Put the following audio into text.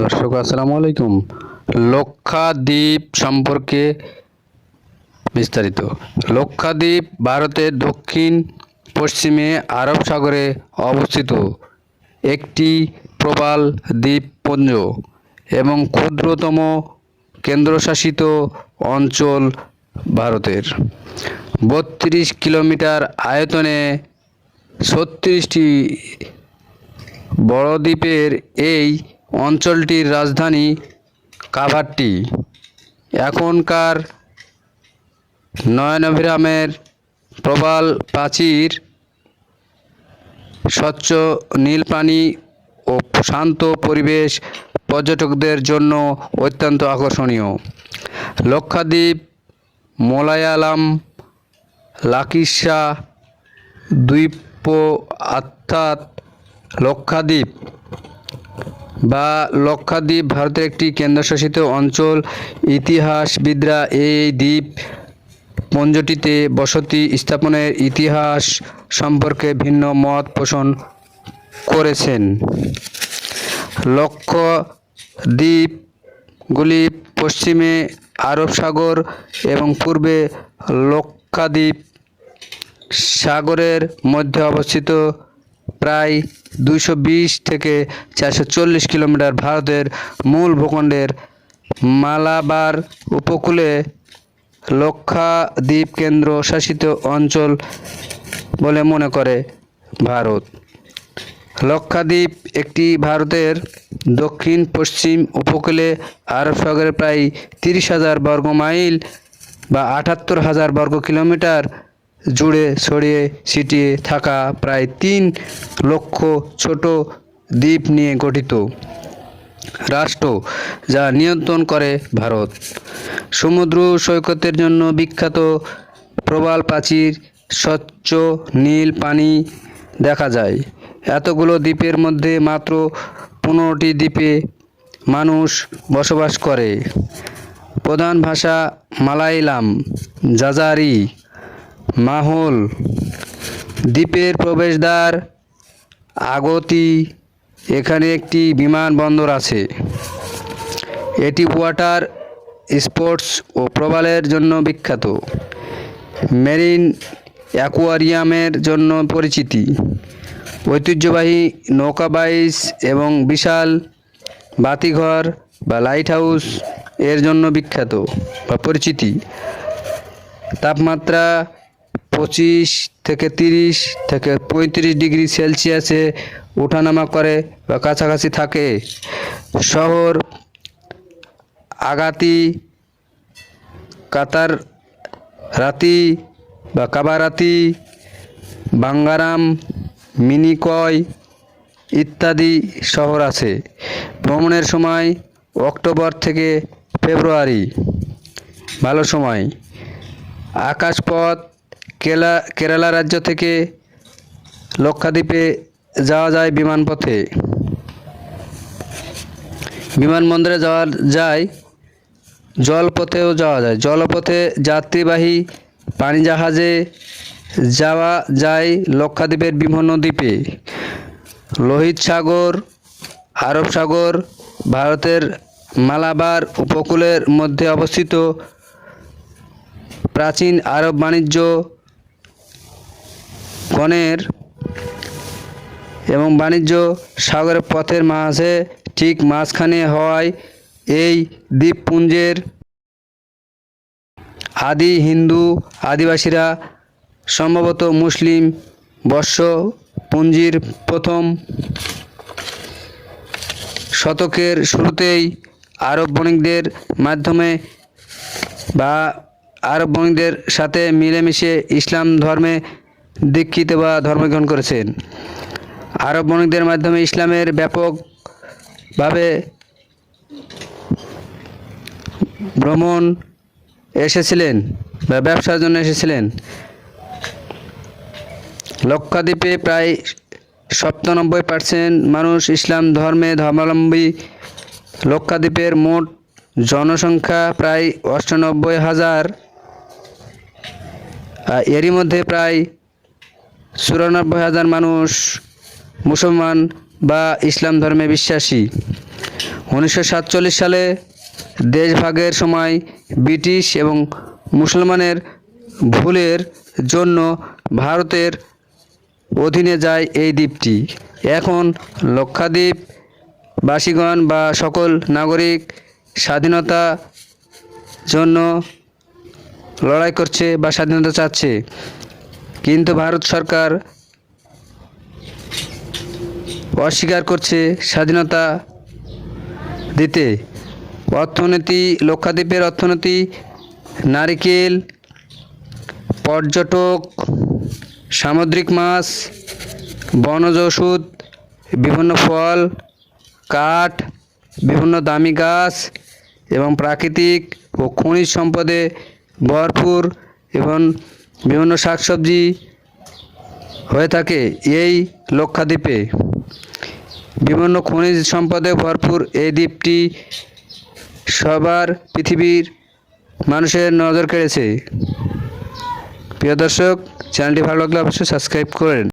দর্শক আসসালামু আলাইকুম। লক্ষাদ্বীপ সম্পর্কে বিস্তারিত। লক্ষাদ্বীপ ভারতের দক্ষিণ পশ্চিমে আরব সাগরে অবস্থিত একটি প্রবাল দ্বীপপুঞ্জ এবং ক্ষুদ্রতম কেন্দ্রশাসিত অঞ্চল ভারতের। ৩২ কিলোমিটার আয়তনে ৩৬টি বড়দ্বীপের এই অঞ্চলটির রাজধানী কাভারটি এখনকার নয়নাভিরামের প্রবাল প্রাচীর, স্বচ্ছ নীল পানি ও শান্ত পরিবেশ পর্যটকদের জন্য অত্যন্ত আকর্ষণীয়। লক্ষাদ্বীপ মালায়ালাম লাকিসা দ্বীপ অর্থাৎ লক্ষাদ্বীপ বা লক্ষাদ্বীপ ভারতের একটি কেন্দ্রশাসিত অঞ্চল। ইতিহাসবিদরা এই দ্বীপ পুঞ্জটিতে বসতি স্থাপনের ইতিহাস সম্পর্কে ভিন্ন মত পোষণ করেছেন। লক্ষদ্বীপগুলি পশ্চিমে আরব সাগর এবং পূর্বে লক্ষাদ্বীপ সাগরের মধ্যে অবস্থিত। প্রায় 220 থেকে 440 কিলোমিটার ভারতের মূল ভূখণ্ডের মালাবার উপকূলে লক্ষাদ্বীপ কেন্দ্র শাসিত অঞ্চল বলে মনে করে ভারত। লক্ষাদ্বীপ একটি ভারতের দক্ষিণ পশ্চিম উপকূলে আরব সাগরের প্রায় 30,000 বর্গ মাইল বা 78,000 বর্গ কিলোমিটার জুড়ে ছড়িয়ে ছিটিয়ে থাকা প্রায় 3 লক্ষ ছোট দ্বীপ নিয়ে গঠিত রাষ্ট্র, যা নিয়ন্ত্রণ করে ভারত। সমুদ্র সৈকতের জন্য বিখ্যাত প্রবাল প্রাচীর, স্বচ্ছ নীল পানি দেখা যায়। এতগুলো দ্বীপের মধ্যে মাত্র 15টি দ্বীপে মানুষ বসবাস করে। প্রধান ভাষা মালায়ালাম, জাজারি, মাহল। দ্বীপের প্রবেশদ্বার আগতি। এখানে একটি বিমানবন্দর আছে। এটি ওয়াটার স্পোর্টস ও প্রবালের জন্য বিখ্যাত। মেরিন অ্যাকোয়ারিয়ামের জন্য পরিচিতি। ঐতিহ্যবাহী নৌকাবাইচ এবং বিশাল বাতিঘর বা লাইট হাউস এর জন্য বিখ্যাত বা পরিচিতি। তাপমাত্রা 25 থেকে 30 থেকে 35 ডিগ্রি সেলসিয়াসে ওঠানামা করে বা কাছাকাছি থাকে। শহর আগাতি, কাতারাতি বা কাবারাতি, বাঙ্গারাম, মিনিকয় ইত্যাদি শহর আছে। ভ্রমণের সময় অক্টোবর থেকে ফেব্রুয়ারি ভালো সময়। আকাশপথ কেরালা রাজ্য থেকে লক্ষাদ্বীপে যাওয়া যায় বিমানপথে। বিমানবন্দরে যাওয়া যায়, জলপথেও যাওয়া যায়। জলপথে যাত্রীবাহী পানিজাহাজে যাওয়া যায় লক্ষাদ্বীপের বিভিন্ন দ্বীপে। লোহিত সাগর, আরব সাগর ভারতের মালাবার উপকূলের মধ্যে অবস্থিত। প্রাচীন আরব বাণিজ্য গণের এবং বাণিজ্য সাগরের পথের মাঝে ঠিক মাঝখানে হওয়ায় এই দ্বীপপুঞ্জের আদি হিন্দু আদিবাসীরা সম্ভবত মুসলিম বর্ষপুঞ্জির প্রথম শতকের শুরুতেই আরব বণিকদের মাধ্যমে বা আরব বণিকদের সাথে মিলেমিশে ইসলাম ধর্মে দীক্ষিত বা ধর্মগ্রহণ করেছেন। আরব বণিকদের মাধ্যমে ইসলামের ব্যাপকভাবে ভ্রমণ এসেছিলেন বা ব্যবসার জন্য এসেছিলেন। লক্ষাদ্বীপে প্রায় 97% মানুষ ইসলাম ধর্মাবলম্বী। লক্ষাদ্বীপের মোট জনসংখ্যা প্রায় 98,000। এরই মধ্যে প্রায় 94,000 মানুষ মুসলমান বা ইসলাম ধর্মে বিশ্বাসী। 1947 সালে দেশভাগের সময় ব্রিটিশ এবং মুসলমানের ভুলের জন্য ভারতের অধীনে যায় এই দ্বীপটি। এখন লক্ষাদ্বীপ বাসীগণ বা সকল নাগরিক স্বাধীনতা জন্য লড়াই করছে বা স্বাধীনতা চাচ্ছে, কিন্তু ভারত সরকার অস্বীকার করছে স্বাধীনতা দিতে। অর্থনীতি, লক্ষাদ্বীপের অর্থনীতি নারিকেল, পর্যটক, সামুদ্রিক মাছ, বনজ ওষুধ, বিভিন্ন ফল, কাঠ, বিভিন্ন দামি গাছ এবং প্রাকৃতিক ও খনিজ সম্পদে ভরপুর এবং বিভিন্ন শাকসবজি হয়ে থাকে এই লক্ষাদ্বীপে। বিভিন্ন খনিজ সম্পদে ভরপুর এই দ্বীপটি সবার পৃথিবীর মানুষের নজর কেড়েছে। প্রিয় দর্শক, চ্যানেলটি ভালো লাগলে অবশ্যই সাবস্ক্রাইব করেন।